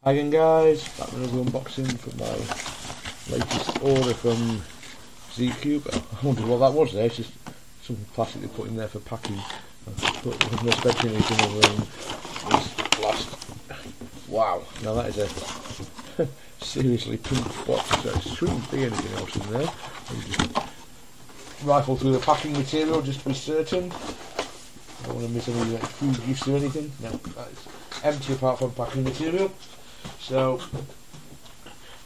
Hi again guys, back with another unboxing for my latest order from Z-Cube. I wondered what that was there, it's just some plastic they put in there for packing. I wasn't expecting anything other than this last. Wow, now that is a seriously pink box, so it shouldn't be anything else in there. Let me just rifle through the packing material just to be certain. I don't want to miss any food gifts or anything. No, that's empty apart from packing material. So,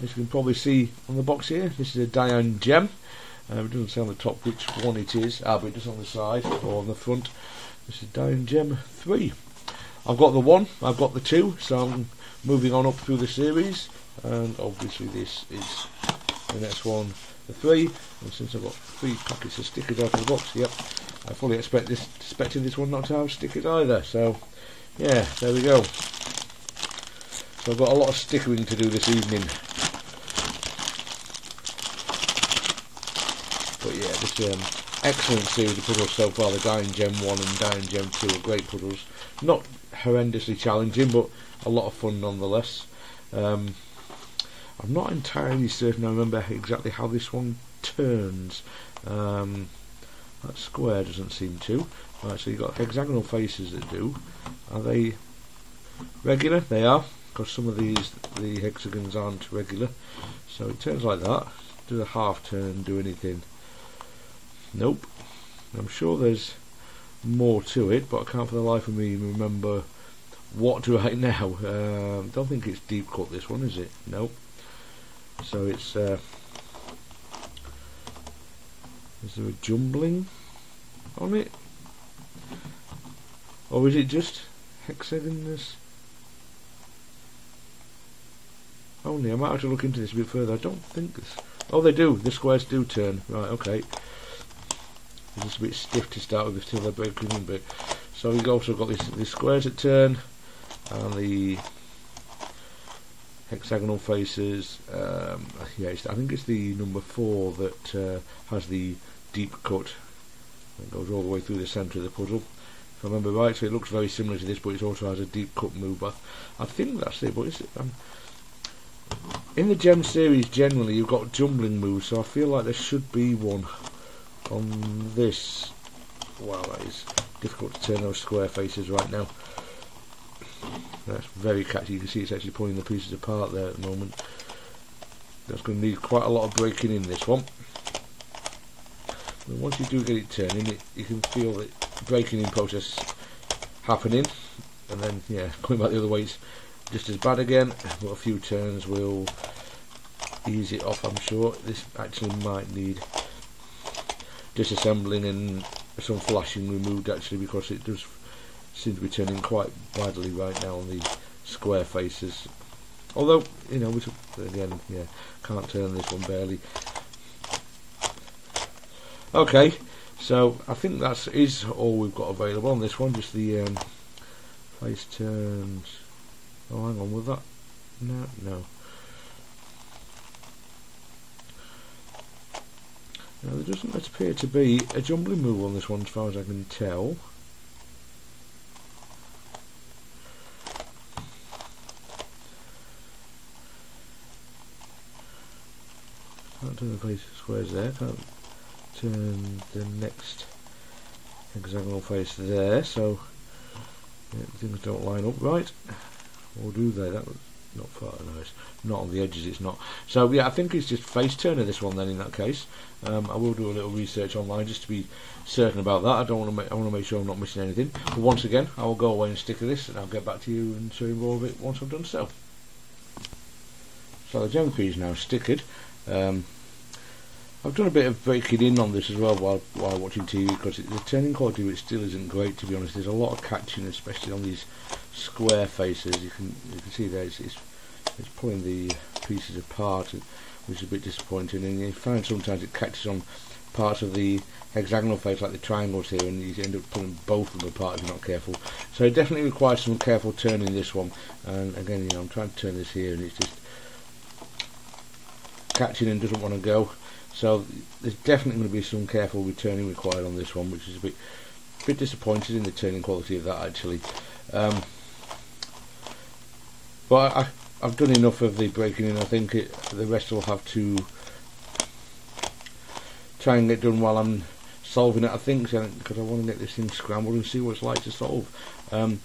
as you can probably see on the box here, this is a Dayan Gem. It doesn't say on the top which one it is, but it does on the side or on the front. This is Dayan Gem III. I've got the 1, I've got the 2, so I'm moving on up through the series, and obviously this is the next one, the 3. And since I've got 3 packets of stickers out of the box, yep, I fully expected this one not to have stickers either. So, yeah, there we go. So I've got a lot of stickering to do this evening. But yeah, this excellent series of puzzles so far. The Dayan Gem 1 and Dayan Gem 2 are great puzzles. Not horrendously challenging, but a lot of fun nonetheless. I'm not entirely certain I remember exactly how this one turns. That square doesn't seem to. Right, so you've got hexagonal faces that do. Are they regular? They are. Because some of the hexagons aren't regular. So it turns like that. Does a half turn do anything? Nope. I'm sure there's more to it, but I can't for the life of me remember what to right now. Don't think it's deep cut, this one, is it? Nope. So it's is there a jumbling on it? Or is it just hexagonous? Only, I might have to look into this a bit further. I don't think this. Oh, they do. The squares do turn. Right, okay. It's just a bit stiff to start with until they're breaking in a bit. So we've also got these squares that turn, and the hexagonal faces. Yeah, I think it's the number 4 that has the deep cut. It goes all the way through the centre of the puzzle. If I remember right, so it looks very similar to this, but it also has a deep cut move. I think that's it, but in the Gem series generally you've got jumbling moves, so I feel like there should be one on this. Wow, that is difficult to turn those square faces right now. That's very catchy. You can see it's actually pulling the pieces apart there at the moment. That's going to need quite a lot of breaking in this one. But once you do get it turning, you can feel the breaking in process happening, and then yeah, going back the other way it's just as bad again, but a few turns will ease it off, I'm sure. This actually might need disassembling and some flashing removed actually, because it does seem to be turning quite badly right now on the square faces. Although, you know, again, yeah, can't turn this one barely. Okay, so I think that is all we've got available on this one, just the face turns. Oh, hang on, with that? No. Now, there doesn't appear to be a jumbling move on this one as far as I can tell. Can't turn the face squares there, can't turn the next hexagonal face there, so yeah, things don't line up right. Or do they? That was not far, no, it's not on the edges, it's not. So yeah, I think it's just face turner this one then in that case. I will do a little research online just to be certain about that. I want to make sure I'm not missing anything. But once again, I will go away and sticker this, and I'll get back to you and show you more of it once I've done so. So the Gem 3 is now stickered. I've done a bit of breaking in on this as well while watching TV, because the turning quality of it still isn't great, to be honest. There's a lot of catching, especially on these square faces. You can see there it's pulling the pieces apart, which is a bit disappointing. And you find sometimes it catches on parts of the hexagonal face, like the triangles here, and you end up pulling both of them apart if you're not careful. So it definitely requires some careful turning this one. And again, you know, I'm trying to turn this here, and it's just catching and doesn't want to go. So there's definitely going to be some careful returning required on this one, which is a bit disappointed in the turning quality of that actually. But I've done enough of the breaking in. I think the rest will have to try and get done while I'm solving it, I think, because I want to get this thing scrambled and see what it's like to solve. In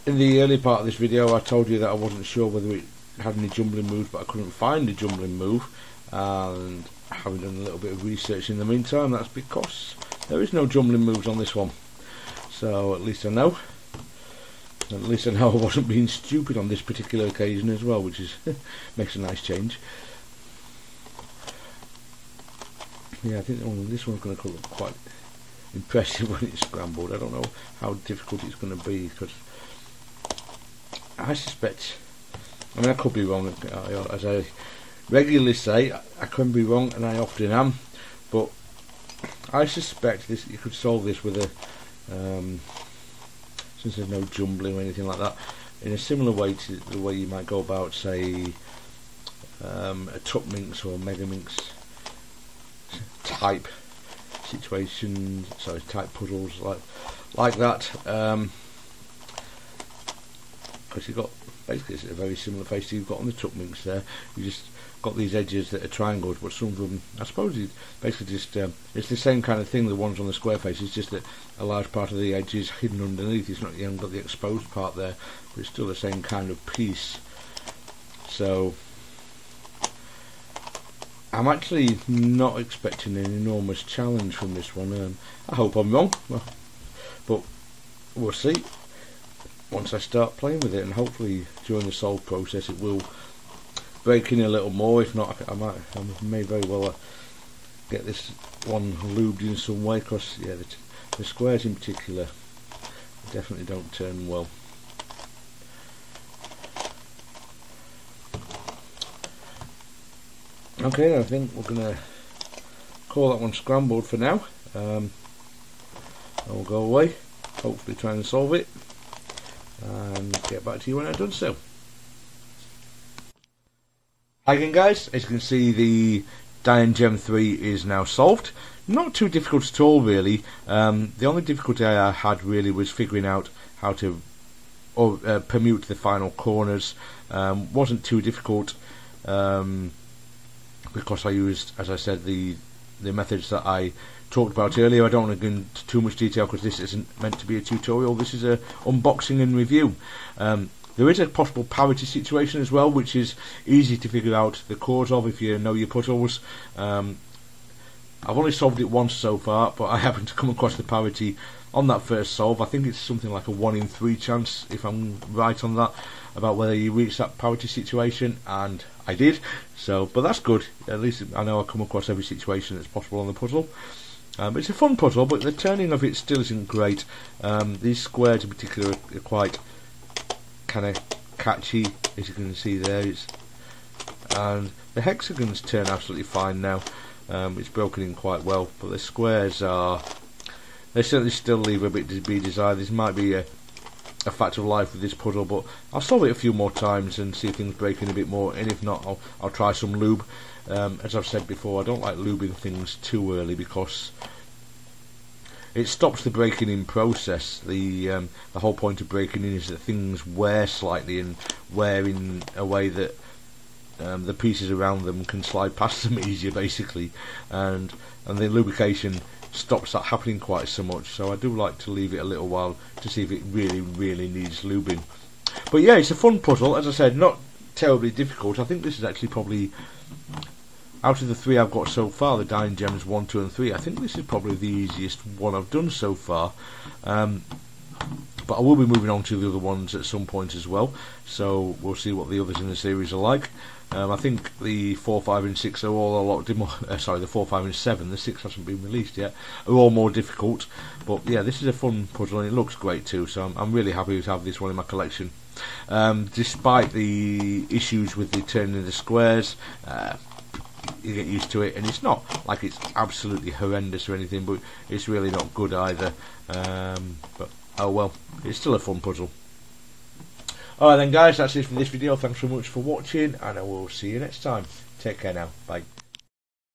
the early part of this video I told you that I wasn't sure whether it had any jumbling moves, but I couldn't find a jumbling move, and having done a little bit of research in the meantime, that's because there is no jumbling moves on this one. So at least I know. At least I know I wasn't being stupid on this particular occasion as well, which is makes a nice change. Yeah, I think this one's going to look quite impressive when it's scrambled. I don't know how difficult it's going to be, because I suspect, I mean, I could be wrong, as I regularly say, I can be wrong, and I often am, but I suspect this, you could solve this with a since there's no jumbling or anything like that, in a similar way to the way you might go about, say, a tuck minx or mega minx type situation, sorry, type puzzles like that, because you've got, basically it's a very similar face to you've got on the tuck minx there. You just got these edges that are triangles, but some of them, I suppose, it's basically just it's the same kind of thing. The ones on the square face, it's just that a large part of the edge is hidden underneath. It's not, you haven't got the exposed part there, but it's still the same kind of piece. So I'm actually not expecting an enormous challenge from this one. I hope I'm wrong, but we'll see once I start playing with it, and hopefully during the solve process it will break in a little more. If not, I may very well get this one lubed in some way, because yeah, the squares in particular definitely don't turn well. Okay, I think we're going to call that one scrambled for now. I'll go away, hopefully try and solve it, and get back to you when I've done so. Hi again, guys. As you can see, the Dayan Gem 3 is now solved. Not too difficult at all, really. The only difficulty I had really was figuring out how to permute the final corners. Wasn't too difficult, because I used, as I said, the methods that I talked about earlier. I don't want to go into too much detail because this isn't meant to be a tutorial. This is a unboxing and review. There is a possible parity situation as well, which is easy to figure out the cause of if you know your puzzles. I've only solved it once so far, but I happened to come across the parity on that first solve. I think it's something like a 1 in 3 chance, if I'm right on that, about whether you reach that parity situation, and I did. So, but that's good. At least I know I come across every situation that's possible on the puzzle. It's a fun puzzle, but the turning of it still isn't great. These squares in particular are quite kind of catchy, as you can see there. And the hexagons turn absolutely fine now. It's broken in quite well, but the squares they certainly still leave a bit to be desired. This might be a fact of life with this puzzle, but I'll solve it a few more times and see if things break in a bit more, and if not, I'll try some lube. As I've said before, I don't like lubing things too early, because it stops the breaking in process. The whole point of breaking in is that things wear slightly, and wear in a way that the pieces around them can slide past them easier, basically, and the lubrication stops that happening quite so much. So I do like to leave it a little while to see if it really needs lubing. But yeah, it's a fun puzzle. As I said, not terribly difficult. I think this is actually probably, out of the 3 I've got so far, the Dayan Gems 1, 2 and 3, I think this is probably the easiest one I've done so far. But I will be moving on to the other ones at some point as well, so we'll see what the others in the series are like. I think the 4, 5 and 6 are all a lot more, sorry, the 4, 5 and 7, the 6 hasn't been released yet, are all more difficult. But yeah, this is a fun puzzle and it looks great too, so I'm really happy to have this one in my collection. Despite the issues with the turning of the squares, you get used to it, and it's not like it's absolutely horrendous or anything, but it's really not good either. But oh well, it's still a fun puzzle. Alright then, guys, that's it for this video. Thanks so much for watching, and I will see you next time. Take care now. Bye.